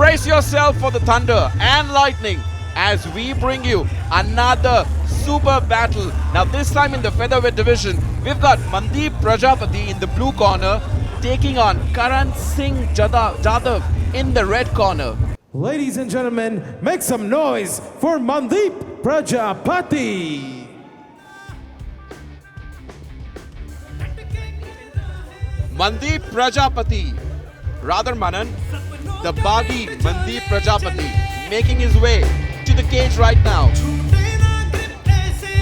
Brace yourself for the thunder and lightning as we bring you another super battle. Now this time in the featherweight division, we've got Mandeep Prajapati in the blue corner taking on Karan Singh Jadhav in the red corner. Ladies and gentlemen, make some noise for Mandeep Prajapati. Mandeep Prajapati, rather Manan, the Baghi Mandeep Prajapati making his way to the cage right now.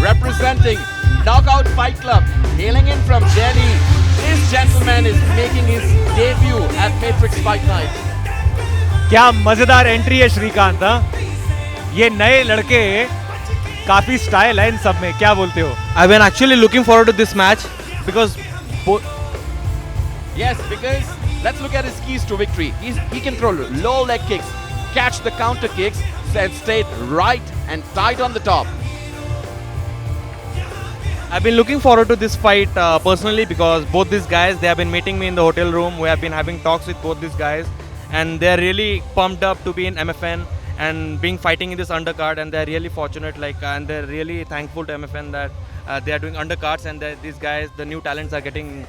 Representing Knockout Fight Club, hailing in from Delhi, this gentleman is making his debut at Matrix Fight Night. क्या मजेदार entry है श्रीकांत। ये नए लड़के काफी style है इन सब में, क्या बोलते हो? I've been actually looking forward to this match because Yes, because let's look at his keys to victory. He can throw low leg kicks, catch the counter kicks, and stay right and tight on the top. I've been looking forward to this fight personally because both these guys, they have been meeting me in the hotel room. We have been having talks with both these guys and they're really pumped up to be in MFN and being fighting in this undercard, and they're really fortunate, and they're really thankful to MFN that they are doing undercards and that these guys, the new talents, are getting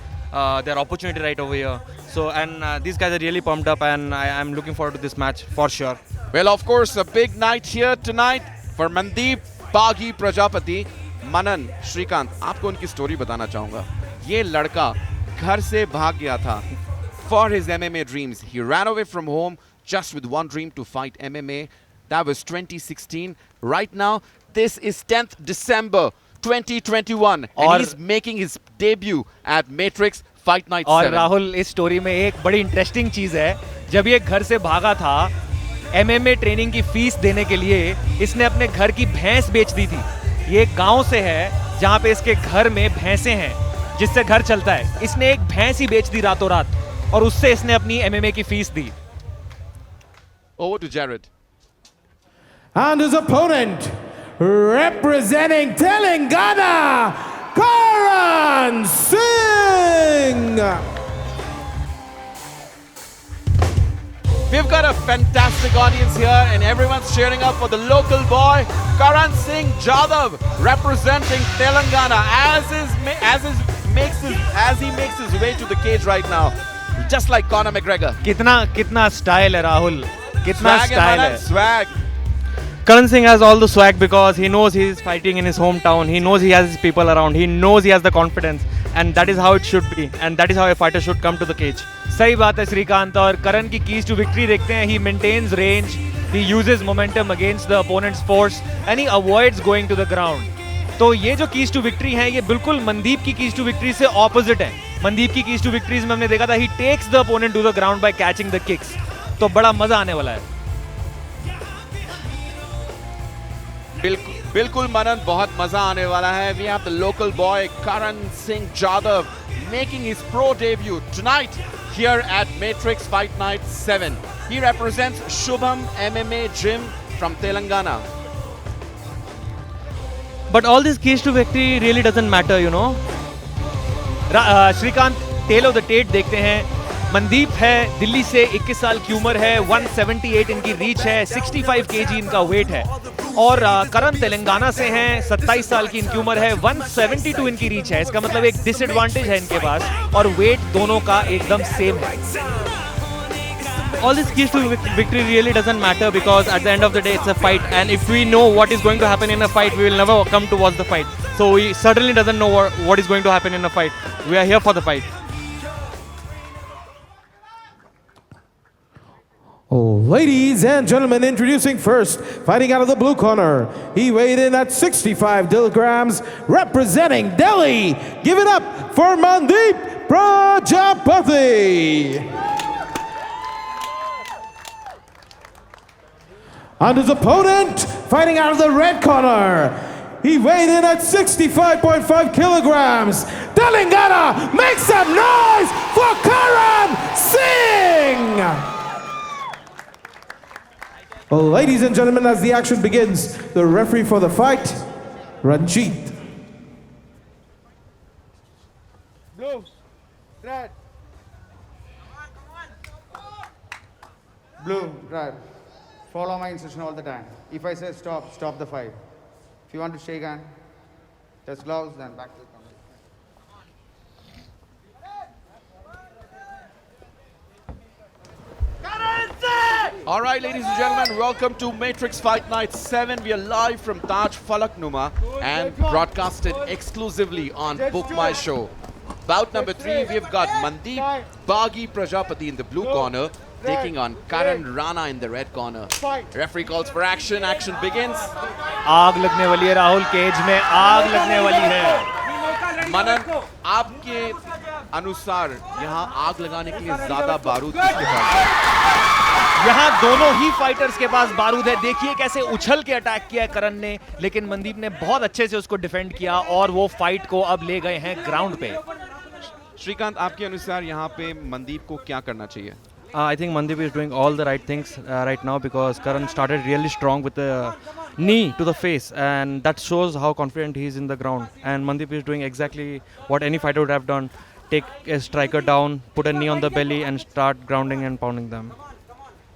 their opportunity right over here. So, and these guys are really pumped up and I'm looking forward to this match for sure. Well, of course, a big night here tonight for Mandeep Baghi Prajapati. मनन, श्रीकांत, आपको उनकी story बताना चाहूंगा। ये लड़का घर से भाग गया था for his MMA dreams. He ran away from home just with one dream, to fight MMA. That was 2016. Right now, this is 10th December 2021 and he's making his debut at Matrix Fight Night 7. और राहुल, इस story में एक बड़ी interesting चीज है, जब ये घर से भागा था MMA ट्रेनिंग की फीस देने के लिए इसने अपने घर की भैंस बेच दी थी। ये गांव से है जहां पे इसके घर में भैंसें हैं जिससे घर चलता है। इसने एक भैंस ही बेच दी रातों रात और उससे इसने अपनी MMA की fees the. Over to Jared. And his opponent, representing Telangana, Karan Singh. We've got a fantastic audience here and everyone's cheering up for the local boy, Karan Singh Jadhav, representing Telangana as he makes his way to the cage right now. Just like Conor McGregor. कितना style है राहुल, कितना style है। Swag. Karan Singh has all the swag because he knows he's fighting in his hometown. He knows he has his people around. He knows he has the confidence, and that is how it should be. And that is how a fighter should come to the cage. सही बात है श्रीकांत। और करण की keys to victory देखते हैं। He maintains range, he uses momentum against the opponent's force, and he avoids going to the ground. तो ये जो कीज टू विक्ट्री है ये बिल्कुल मनदीप की कीज टू विक्ट्री से ऑपोजिट है। मनदीप की कीज टू विक्ट्रीज में हमने देखा था he takes the opponent to the ground by catching the kicks. तो बड़ा मजा आने वाला है। बिल्कुल मनन, बहुत मजा आने वाला है। We have the local boy Karan Singh Jadhav making his pro debut tonight here at Matrix Fight Night 7. He represents Shubham MMA Gym from Telangana. But all this keys to victory really doesn't matter, you know. Srikanth, tale of the tape देखते हैं। मनदीप है दिल्ली से, 21 साल की उम्र है, 178 इनकी reach है, 65 kg इनका वेट है। और करण तेलंगाना से हैं, 27 साल की इनकी उम्र है, 172 इनकी रीच है। इसका मतलब एक डिसएडवांटेज है इनके पास और वेट दोनों का एकदम सेम है। All this keys to victory really doesn't matter because at the end of the day it's a fight, and if we know what is going to happen in a fight, we will never come to watch the fight. So we certainly doesn't know what is going to happen in a fight. We are here for the fight. Oh, ladies and gentlemen, introducing first, fighting out of the blue corner. He weighed in at 65 kilograms, representing Delhi. Give it up for Mandeep Prajapati. And his opponent, fighting out of the red corner. He weighed in at 65.5 kilograms. Telangana, make some noise for Karan Singh! Well, ladies and gentlemen, as the action begins, the referee for the fight, Ranjit. Blue, red. Blue, red. sir, follow my instruction all the time. If I say stop, stop the fight. If you want to shake hand, touch gloves, then back to the corner. All right, ladies and gentlemen, welcome to Matrix Fight Night 7. We are live from Taj Falaknuma and broadcasted exclusively on Book My Show. Bout number 3, we've got Mandeep Baghi Prajapati in the blue corner, taking on Karan Rana in the red corner. Referee calls for action. Action begins. आग लगने वाली है Rahul, cage में आग लगने वाली है। मनन, आपके अनुसार यहाँ आग लगाने के लिए ज्यादा बारूद किसके पास है? यहाँ दोनों ही फाइटर्स के पास बारूद है। देखिए कैसे उछल के अटैक किया है करण ने, लेकिन मनदीप ने बहुत अच्छे से उसको डिफेंड किया और वो फाइट को अब ले गए हैं ग्राउंड पे। श्रीकांत, आपके अनुसार यहाँ पे मनदीप को क्या करना चाहिए? I think Mandeep is doing all the right things right now because Karan started really strong with the knee to the face, and that shows how confident he is in the ground. And Mandeep is doing exactly what any fighter would have done: take a striker down, put a knee on the belly, and start grounding and pounding them.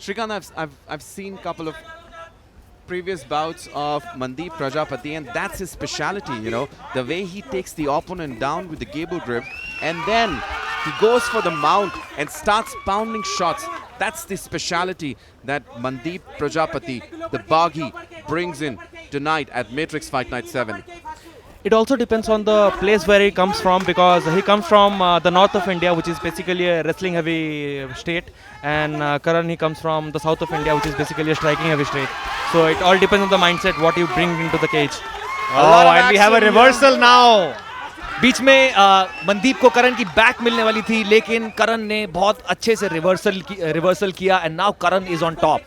Shrikant, I've seen a couple of previous bouts of Mandeep Prajapati, and that's his speciality, you know, the way he takes the opponent down with the gable grip, and then he goes for the mount and starts pounding shots. That's the speciality that Mandeep Prajapati, the Baghi, brings in tonight at Matrix Fight Night 7. It also depends on the place where he comes from, because he comes from the north of India, which is basically a wrestling heavy state, and Karan, he comes from the south of India, which is basically a striking heavy state. So it all depends on the mindset, what you bring into the cage. Oh, and we have a reversal now. बीच में मनदीप को करण की back मिलने वाली थी, लेकिन करण ने बहुत अच्छे से रिवर्सल किया, and now Karan is on top.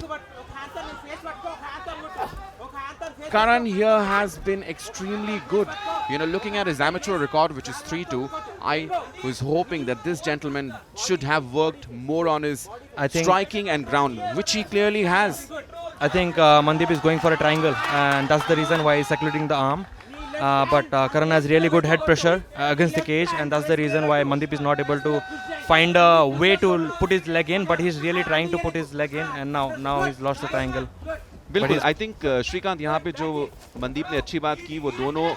Karan here has been extremely good. You know, looking at his amateur record, which is 3-2, I was hoping that this gentleman should have worked more on his striking and ground, which he clearly has. I think Mandeep is going for a triangle, and that's the reason why he's circulating the arm. But Karan has really good head pressure against the cage, and that's the reason why Mandeep is not able to find a way to put his leg in, but he's really trying to put his leg in, and now he's lost the triangle. बिल्कुल, I think Shrikant यहाँ पे जो मनदीप ने अच्छी बात की, वो दोनों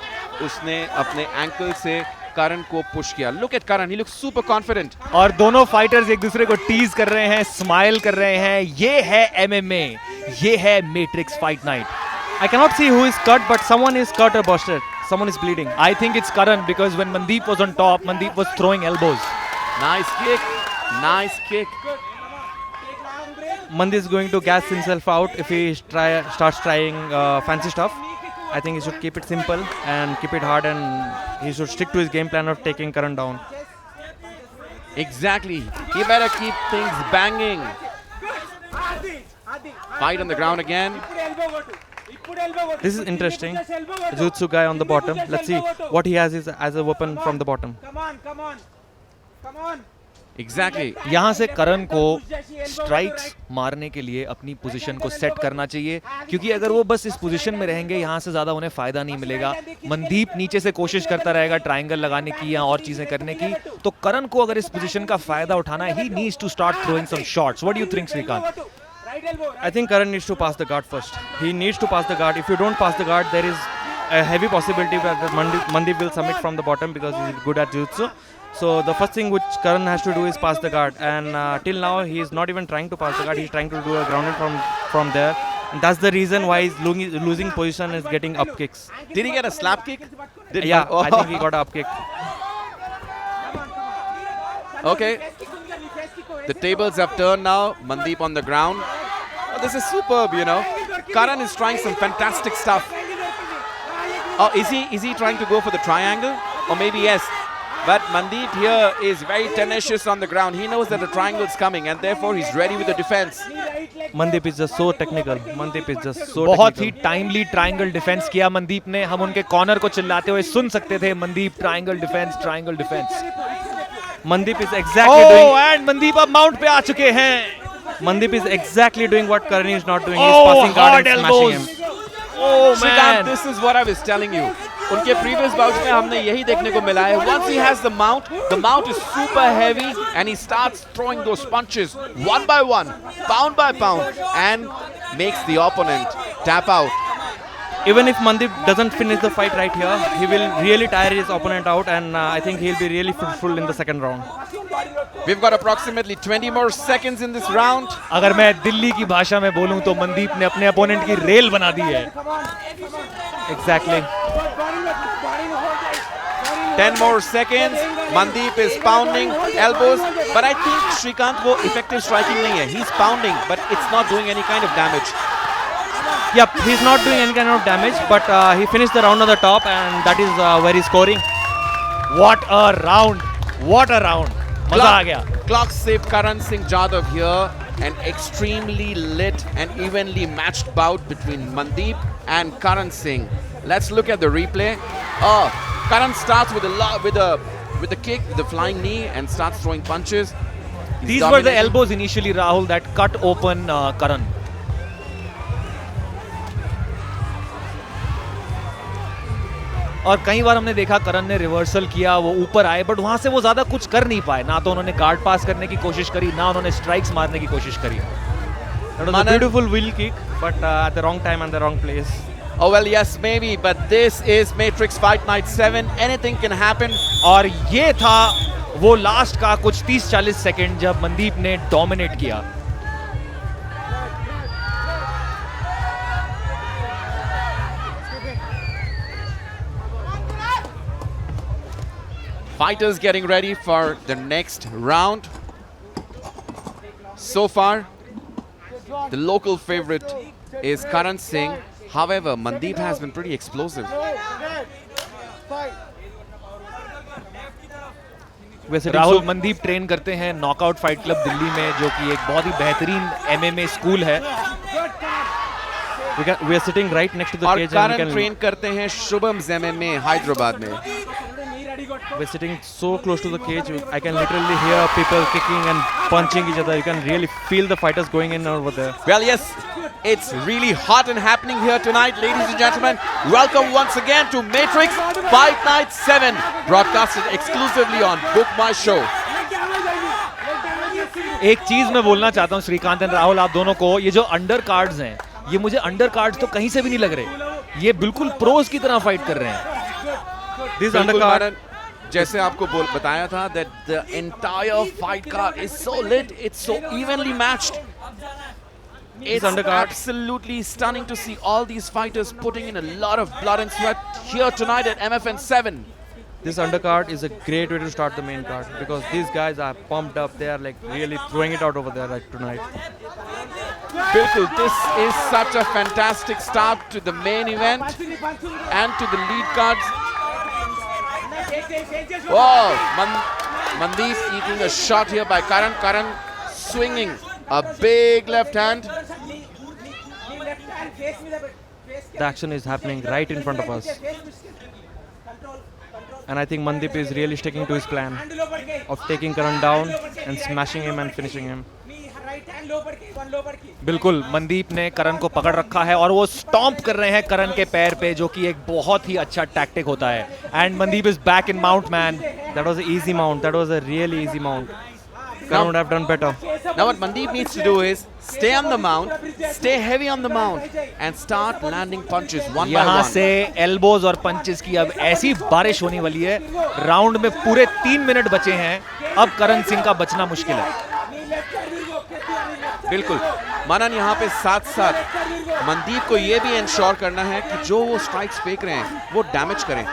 उसने अपने एंकल से करण को पुश किया. Look at Karan, he looks super confident. और दोनों फाइटर्स एक दूसरे को टीज कर रहे हैं, स्माइल कर रहे हैं. ये है एमएमए, ये है matrix fight night. I cannot see who is cut, but someone is cut or busted. Someone is bleeding. I think it's Karan, because when Mandeep was on top, Mandeep was throwing elbows. Nice kick, nice kick. Mandeep is going to gas himself out if he starts trying fancy stuff. I think he should keep it simple and keep it hard, and he should stick to his game plan of taking Karan down. Exactly. He better keep things banging. Fight on the ground again. This is interesting. Jiu-jitsu guy on the bottom. Let's see what he has as a weapon from the bottom. Exactly. यहाँ से करण को strikes मारने के लिए अपनी position को set करना चाहिए, क्योंकि अगर वो बस इस पोजीशन में रहेंगे, यहाँ से ज्यादा उन्हें फायदा नहीं मिलेगा. मनदीप नीचे से कोशिश करता रहेगा ट्रायंगल लगाने की या और चीजें करने की, तो करण को अगर इस पोजीशन का फायदा उठाना है, he needs to start throwing some shots. What do you think, Srikanth? I think Karan needs to pass the guard first. He needs to pass the guard. If you don't pass the guard, there is a heavy possibility that Mandeep will submit from the bottom because he's good at jiu-jitsu. So the first thing which Karan has to do is pass the guard. And till now, he is not even trying to pass the guard. He's trying to do a grounded from there. And that's the reason why he's losing position, is getting up kicks. Did he get a slap kick? Yeah, I think he got an up kick. Okay. The tables have turned now. Mandeep on the ground. Oh, this is superb, you know. Karan is trying some fantastic stuff. Oh, is he trying to go for the triangle? Or maybe yes. But Mandeep here is very tenacious on the ground. He knows that the triangle is coming, and therefore he's ready with the defense. Mandeep is just so technical. Mandeep is just so बहुत ही technical. Timely triangle defence किया मनदीप ने. हम उनके corner को चिल्लाते हुए सुन सकते थे, Mandeep triangle defence, triangle defence. Mandeep is exactly doing. And Mandeep अब माउंट पे आ चुके हैं. Mandeep is exactly doing what Karan is not doing. He's passing guard hard and smashing elbows. him. Oh Shrikant, man. this is what I was telling you. उनके previous bouts में हमने यही देखने को मिला है. Once he has the mount is super heavy and he starts throwing those punches one by one, pound by pound, and makes the opponent tap out. Even if Mandeep doesn't finish the fight right here, he will really tire his opponent out, and I think he'll be really fruitful in the second round. We've got approximately 20 more seconds in this round. अगर मैं दिल्ली की भाषा में बोलूं तो मनदीप ने अपने opponent की रेल बना दी है. Exactly. 10 more seconds. Mandeep is pounding elbows, but I think Srikanth वो effective striking नहीं है. He's pounding, but it's not doing any kind of damage. Yep, he's not doing any kind of damage, but he finished the round on the top, and that is where he's scoring. What a round! What a round! मजा आ गया. Clock saved Karan Singh Jadhav here. An extremely lit and evenly matched bout between Mandeep and Karan Singh. Let's look at the replay. Karan starts with a kick, the flying knee, and starts throwing punches. He's These were the dominating. elbows initially, Rahul, that cut open Karan. और कई बार हमने देखा करण ने reversal किया, वो ऊपर आए, but वहां से वो ज्यादा कुछ कर नहीं पाए. ना तो उन्होंने गार्ड पास करने की कोशिश करी, ना उन्होंने स्ट्राइक्स मारने की कोशिश करी. That was a beautiful wheel kick, but at the wrong time and the wrong place. Oh well, yes, maybe, but this is Matrix Fight Night 7. Anything can happen. और ये था वो लास्ट का कुछ 30-40 सेकंड जब मनदीप ने डोमिनेट किया. Fighters getting ready for the next round. So far, the local favorite is Karan Singh. However, Mandeep has been pretty explosive. Rahul Mandeep train करते हैं नॉकआउट फाइट क्लब दिल्ली में, जो कि एक बहुत ही बेहतरीन एमएमए स्कूल है. We are sitting right next to the और cage, and we Karan can. Train करते हैं शुभम्स MMA हैदराबाद में. We're sitting so close to the cage. I can literally hear people kicking and punching each other. You can really feel the fighters going in over there. Well, yes, it's really hot and happening here tonight, ladies and gentlemen. Welcome once again to Matrix Fight Night 7, broadcasted exclusively on Book My Show. एक चीज मैं बोलना चाहता हूँ श्रीकांत और राहुल, आप दोनों को, ये जो अंडर कार्ड्स हैं, ये मुझे अंडर कार्ड्स तो कहीं से भी नहीं लग रहे. ये बिल्कुल प्रोज की तरह फाइट कर रहे हैं. This बिल्कुल undercard. मानन, जैसे आपको बताया था that the entire fight card is so lit, it's so evenly matched. It's undercard. absolutely stunning to see all these fighters putting in a lot of blood and sweat here tonight at MFN 7. This undercard is a great way to start the main card, because these guys are pumped up. They are like really throwing it out over there like tonight. Bilkul, this is such a fantastic start to the main event and to the lead cards. Whoa, Mandeep eating a shot here by Karan. Karan swinging a big left hand. The action is happening right in front of us. And I think Mandeep is really sticking to his plan of taking Karan down and smashing him and finishing him. बिल्कुल, मनदीप ने करण को पकड़ रखा है और वो stomp कर रहे हैं करण के पैर पे, जो कि एक बहुत ही अच्छा टैक्टिक होता है. And Mandeep is back in mount, man. That was an easy mount. That was a really easy mount. Karan would have done better. Now what Mandeep needs to do is stay on the mount, stay heavy on the mount and start landing punches one by यहाँ one. से elbows और punches की अब ऐसी बारिश होने वाली है. राउंड में पूरे 3 मिनट बचे हैं. अब करण सिंह का बचना मुश्किल है. बिल्कुल मानन, यहाँ पे साथ साथ मनदीप को ये भी इंश्योर करना है कि जो वो स्ट्राइक्स फेंक रहे हैं वो डैमेज करें.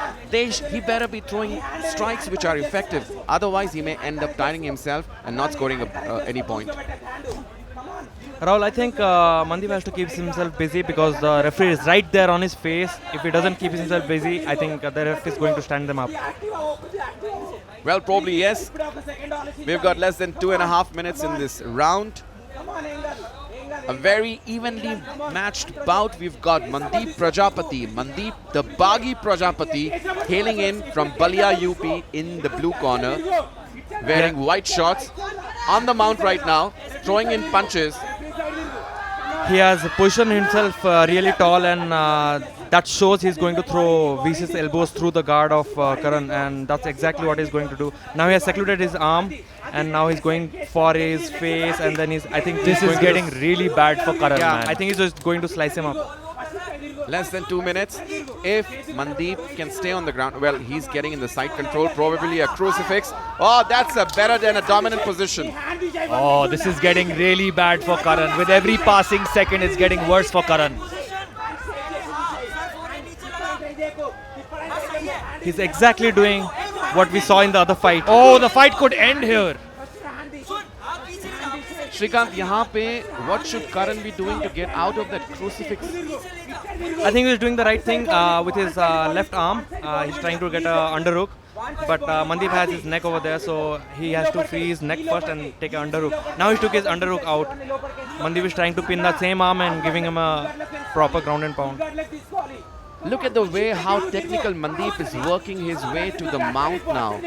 He better be throwing strikes which are effective. Otherwise, he may end up tiring himself and not scoring any point. Rahul, I think Mandeep has to keep himself busy, because the referee is right there on his face. If he doesn't keep himself busy, I think the ref is going to stand them up. Well, probably yes. We've got less than 2.5 minutes in this round. A very evenly matched bout. We've got Mandeep Prajapati, Mandeep the Baghi Prajapati, hailing in from Balia, UP, in the blue corner, wearing white shorts, on the mount right now, throwing in punches. He has positioned himself really tall, and that shows he's going to throw vicious elbows through the guard of Karan, and that's exactly what he's going to do. Now he has secluded his arm, and now he's going for his face, and then I think This he's is going getting really bad for Karan, yeah, man. I think he's just going to slice him up. Less than 2 minutes. If Mandeep can stay on the ground, well, he's getting in the side control, probably a crucifix. Oh, that's a better than a dominant position. Oh, this is getting really bad for Karan. With every passing second, it's getting worse for Karan. He's exactly doing what we saw in the other fight. Oh, the fight could end here. Shrikant, यहाँ पे what should Karan be doing to get out of that crucifix? I think he's doing the right thing with his left arm. He's trying to get a underhook, but Mandeep has his neck over there, so he has to free his neck first and take an underhook. Now he took his underhook out. Mandeep is trying to pin that same arm and giving him a proper ground and pound. Look at the way how technical Mandeep is working his way to the mount now.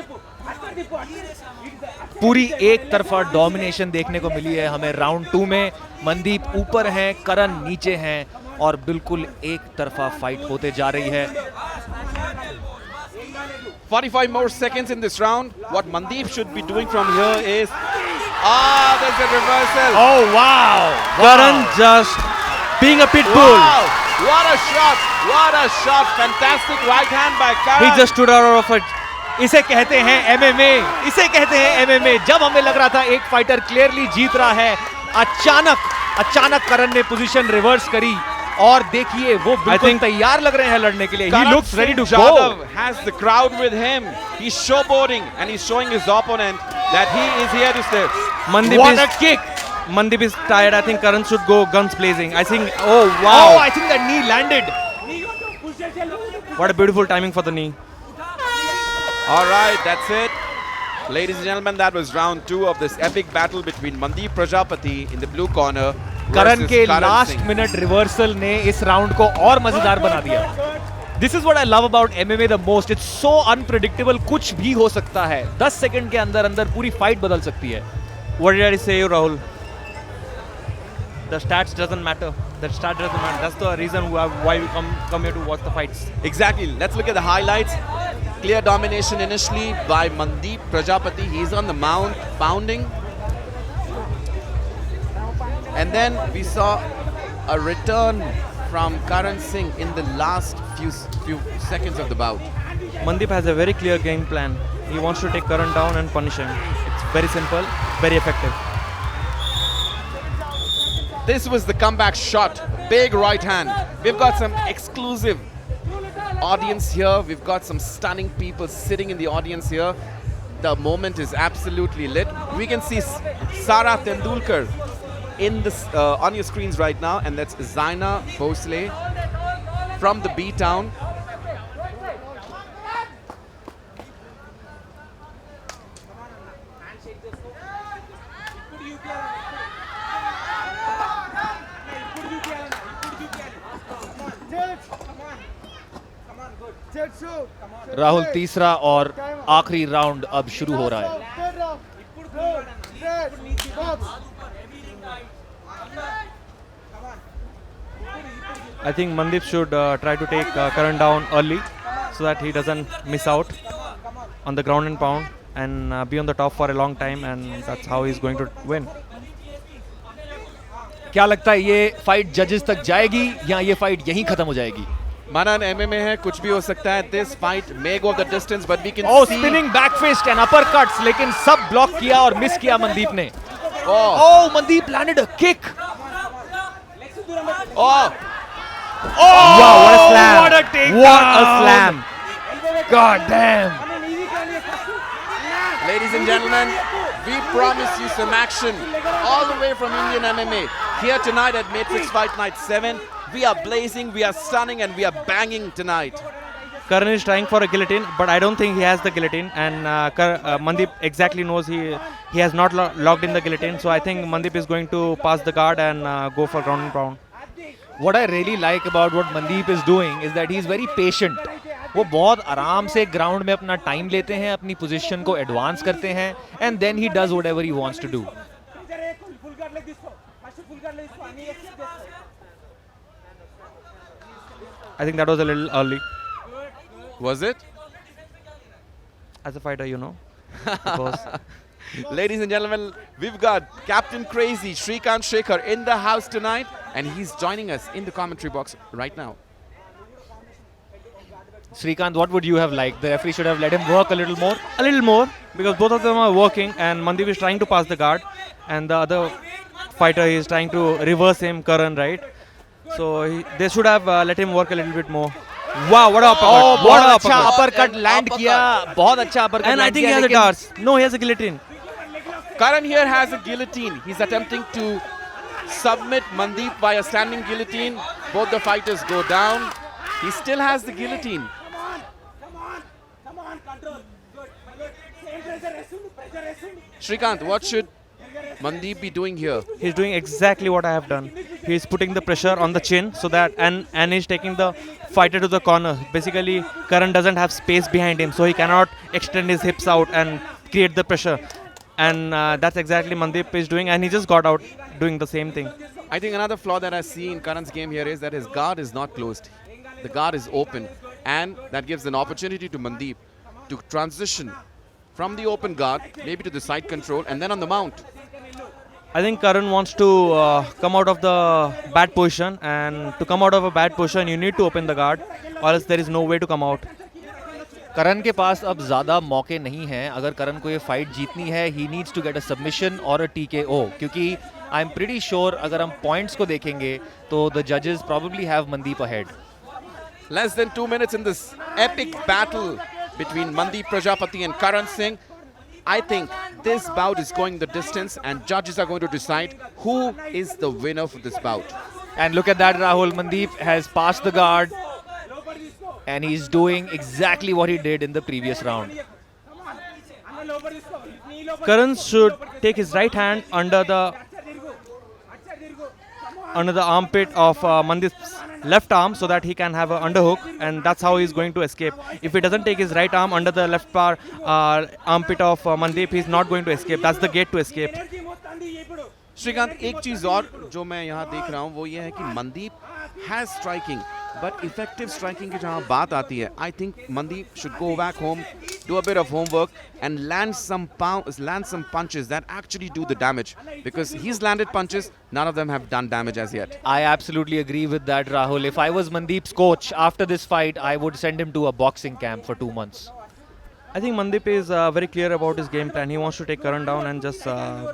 पूरी एक तरफा domination देखने को मिली है हमें round 2 में. मनदीप ऊपर हैं, करण नीचे हैं और बिल्कुल एक तरफा फाइट होते जा रही है. 45 more seconds in this round. What Mandeep should be doing from here is... there's a reversal. Oh wow! Karan just being a pit bull. Wow! What a shot! What a shot! Fantastic right hand by Karan. He just stood out of it. इसे कहते हैं MMA. इसे कहते हैं MMA. जब हमें लग रहा था एक फाइटर क्लियरली जीत रहा है, अचानक करण ने पोजीशन रिवर्स करी और देखिए वो बिल्कुल तैयार लग रहे हैं लड़ने के लिए. He looks ready to go. Jadhav has the crowd with him. He's showboating and he's showing his opponent that he is here to stay. What a kick! Mandeep is tired. I think Karan should go guns blazing. I think. Oh wow! Oh, I think that knee landed. What a beautiful timing for the knee. All right, that's it. Ladies and gentlemen, that was round 2 of this epic battle between Mandeep Prajapati in the blue corner करण के Karan last Singh. Minute reversal ने इस round को और मजेदार बना दिया. This is what I love about MMA the most. It's so unpredictable. कुछ भी हो सकता है. 10 सेकंड के अंदर पूरी फाइट बदल सकती है. What did I say, Rahul? The stats doesn't matter. The stat doesn't matter. That's the reason why we come here to watch the fights. Exactly. Let's look at the highlights. Clear domination initially by Mandeep Prajapati. He's on the mount, pounding. And then we saw a return from Karan Singh in the last few seconds of the bout. Mandeep has a very clear game plan. He wants to take Karan down and punish him. It's very simple, very effective. This was the comeback shot. Big right hand. We've got some exclusive audience here. We've got some stunning people sitting in the audience here. The moment is absolutely lit. We can see Sara Tendulkar in this on your screens right now, and that's Zaina Bhosle from the B-Town. Rahul, तीसरा और आखिरी round अब शुरू हो रहा है. I think Mandeep should try to take Karan down early so that he doesn't miss out on the ground and pound and be on the top for a long time, and that's how he's going to win. क्या लगता है ये fight जजेस तक जाएगी या ये fight यहीं खत्म हो जाएगी? Manan, MMA है, कुछ भी हो सकता है. This fight may go the distance, but we can Oh, see. spinning back fist and uppercuts, लेकिन सब ब्लॉक किया और मिस किया मनदीप ने. Oh, Oh, Mandeep landed a kick. oh. Wow, what a slam! What a takedown! What a slam! God damn! Ladies and gentlemen, we promise you some action all the way from Indian MMA here tonight at Matrix Fight Night 7. We are blazing, we are stunning, and we are banging tonight. Karan is trying for a guillotine, but I don't think he has the guillotine, and Mandeep exactly knows he has not locked in the guillotine, so I think Mandeep is going to pass the guard and go for ground and pound. What I really like about what Mandeep is doing is that he is very patient. वो बहुत आराम से ground में अपना time लेते हैं, अपनी position को एडवांस करते हैं, and then he does whatever he wants to do. I think that was a little early. Was it? As a fighter, you know. Because Ladies and gentlemen, we've got Captain Crazy Shrikant Shekhar in the house tonight, and he's joining us in the commentary box right now. Shrikant, what would you have liked? The referee should have let him work a little more. a little more, because both of them are working, and Mandeep is trying to pass the guard, and the other fighter is trying to reverse him, Karan, right? So they should have let him work a little bit more. Wow, what a uppercut! Oh, what बहुत a अच्छा uppercut! uppercut land किया, बहुत अच्छा uppercut And I land think he किया, has a लेकिन- darts. No, he has a guillotine. Karan here has a guillotine. He's attempting to submit Mandeep by a standing guillotine. Both the fighters go down. He still has the guillotine. Shrikant, what should Mandeep be doing here? He's doing exactly what I have done. He's putting the pressure on the chin, so that and he's taking the fighter to the corner. Basically, Karan doesn't have space behind him, so he cannot extend his hips out and create the pressure. And that's exactly Mandeep is doing, and he just got out doing the same thing. I think another flaw that I see in Karan's game here is that his guard is not closed. The guard is open, and that gives an opportunity to Mandeep to transition from the open guard, maybe to the side control, and then on the mount. I think Karan wants to come out of the bad position, and to come out of a bad position, you need to open the guard, or else there is no way to come out. करण के पास अब ज़्यादा मौके नहीं हैं. अगर करण को ये fight जीतनी है, he needs to get a submission or a TKO. क्योंकि I'm pretty sure अगर हम points को देखेंगे, तो the judges probably have Mandeep ahead. Less than 2 minutes in this epic battle between Mandeep Prajapati and Karan Singh. I think this bout is going the distance, and judges are going to decide who is the winner for this bout. And look at that, Rahul. Mandeep has passed the guard, and he's doing exactly what he did in the previous round. Karan should take his right hand under the armpit of Mandeep's left arm, so that he can have an underhook, and that's how he's going to escape. If he doesn't take his right arm under the left armpit of Mandeep, he's not going to escape. That's the gate to escape. Shrikant, एक चीज और जो मैं यहाँ देख रहा हूँ वो ये है कि Mandeep has striking, but effective striking की जहाँ बात आती है, I think Mandeep should go back home, do a bit of homework and land some punches that actually do the damage, because he's landed punches, none of them have done damage as yet. I absolutely agree with that, Rahul. If I was Mandeep's coach after this fight, I would send him to a boxing camp for 2 months. I think Mandeep is very clear about his game plan. He wants to take Karan down and just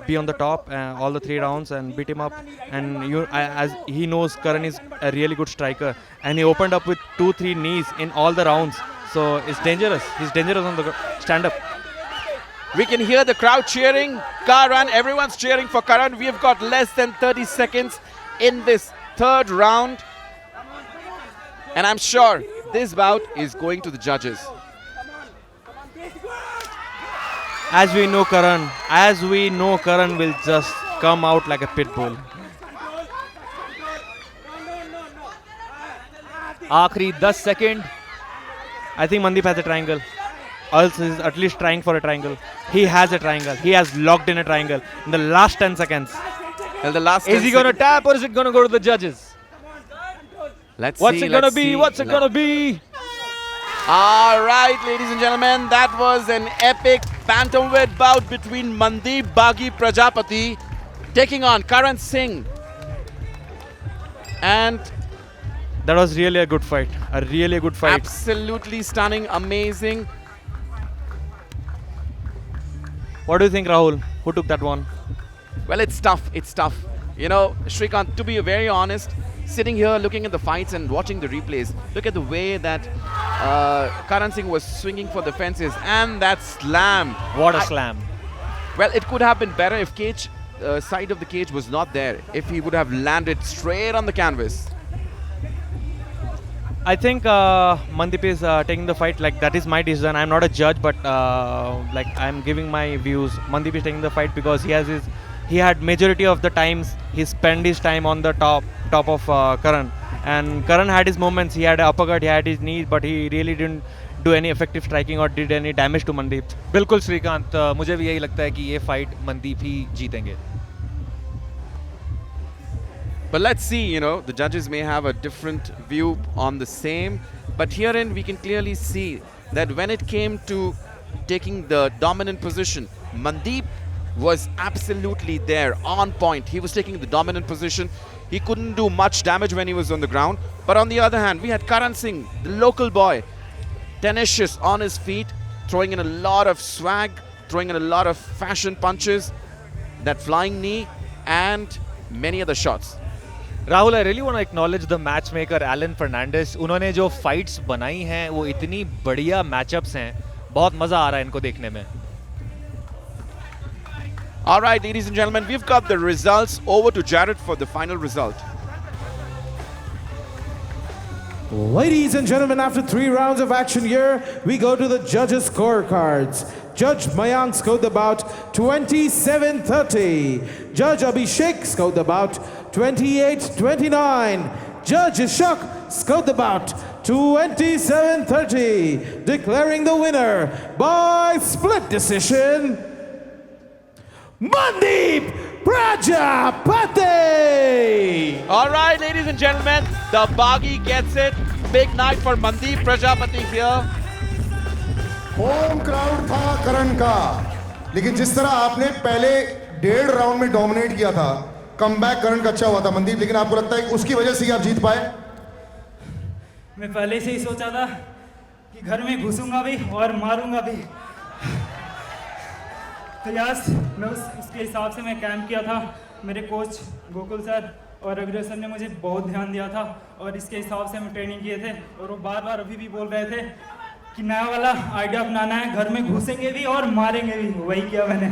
be on the top all the 3 rounds and beat him up. And as he knows, Karan is a really good striker, and he opened up with 2-3 knees in all the rounds. So it's dangerous. He's dangerous on the stand-up. We can hear the crowd cheering Karan. Everyone's cheering for Karan. We've got less than 30 seconds in this 3rd round, and I'm sure this bout is going to the judges. As we know, Karan will just come out like a pit bull. आखिरी 10 second. I think Mandeep has a triangle. Else is at least trying for a triangle. He has a triangle. He has locked in a triangle in the last 10 seconds. Well, the last Is he going to tap or is it going to go to the judges? Let's What's see, it going to let's be? see. What's it going to be? All right, ladies and gentlemen, that was an epic bantamweight bout between Mandeep Baghi Prajapati taking on Karan Singh. And That was really a good fight. A really good fight. absolutely stunning, amazing. What do you think, Rahul? Who took that one? Well, it's tough. It's tough. You know, Shrikant, to be very honest, sitting here looking at the fights and watching the replays, look at the way that Karan Singh was swinging for the fences, and that slam. What a slam. Well, it could have been better if side of the cage was not there. If he would have landed straight on the canvas. I think Mandeep is taking the fight. Like, that is my decision. I'm not a judge, but like, I'm giving my views. Mandeep is taking the fight because he had majority of the times he spent his time on the top of Karan, and Karan had his moments. He had an uppercut, he had his knees, but he really didn't do any effective striking or did any damage to Mandeep. बिल्कुल श्रीकांत, मुझे भी यही लगता है कि ये fight Mandeep ही जीतेंगे. But let's see, the judges may have a different view on the same. But herein we can clearly see that when it came to taking the dominant position, Mandeep was absolutely there, on point. He was taking the dominant position. He couldn't do much damage when he was on the ground. But on the other hand, we had Karan Singh, the local boy, tenacious on his feet, throwing in a lot of swag, throwing in a lot of fashion punches, that flying knee, and many other shots. Rahul, I really want to acknowledge the matchmaker Alan Fernandes. उन्होंने जो fights बनाई हैं वो इतनी बढ़िया matchups हैं, बहुत मजा आ रहा है इनको देखने में. All right, ladies and gentlemen, we've got the results. Over to Jared for the final result. Ladies and gentlemen, after 3 rounds of action here, we go to the judges' scorecards. Judge Mayank scored the bout 27-30. Judge Abhishek scored the bout 28-29. Judge Ashok scored the bout 27-30, declaring the winner by split decision, Mandeep Prajapati! All right, ladies and gentlemen, the Baghi gets it. Big night for Mandeep Prajapati here. Home crowd था करण का, लेकिन जिस तरह आपने पहले 1.5 round में dominate किया था, कमबैक करण का अच्छा हुआ था मनदीप, लेकिन आपको लगता है कि उसकी वजह से ही आप जीत पाए? मैं पहले से ही सोचा था कि घर में घुसूंगा भी और मारूंगा भी. तो यस, मैं उसके हिसाब से मैं कैंप किया था. मेरे कोच गोकुल सर और रघुवीर सर ने मुझे बहुत ध्यान दिया था और इसके हिसाब से हम ट्रेनिंग किए थे. और वो बार बार अभी भी बोल रहे थे कि नया वाला आइडिया अपनाना है, घर में घुसेंगे भी और मारेंगे भी. वही किया मैंने.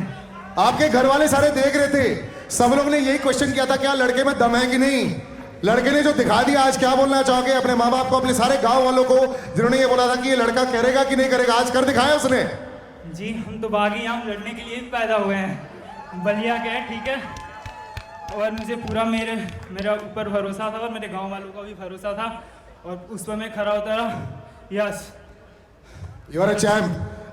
आपके घर वाले सारे देख रहे थे, सब लोग ने यही क्वेश्चन किया था, क्या लड़के में दम है कि नहीं? लड़के ने जो दिखा दिया, आज क्या बोलना चाहोगे अपने माँ बाप को, अपने सारे गांव वालों को, जिन्होंने ये बोला था कि ये लड़का करेगा कि नहीं करेगा, आज कर दिखाया उसने? जी, हम तो बागी, हम लड़ने के लिए भी पैदा हुए हैं. बलिया के हैं, ठीक है. और मुझे पूरा मेरा ऊपर भरोसा था और मेरे गांव वालों का भी भरोसा था और उस पर मैं खरा उतरा. Yes, you are a champ.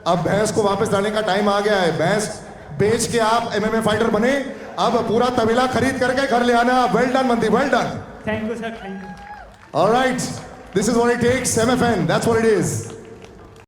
अब भैंस को वापस लाने का टाइम आ गया है. भैंस बेच के आप MMA फाइटर बने, अब पूरा तबेला खरीद करके घर ले आना. Well done Mandeep, well done. Thank you sir, thank you. Alright, this is what it takes. MFN, that's what it is.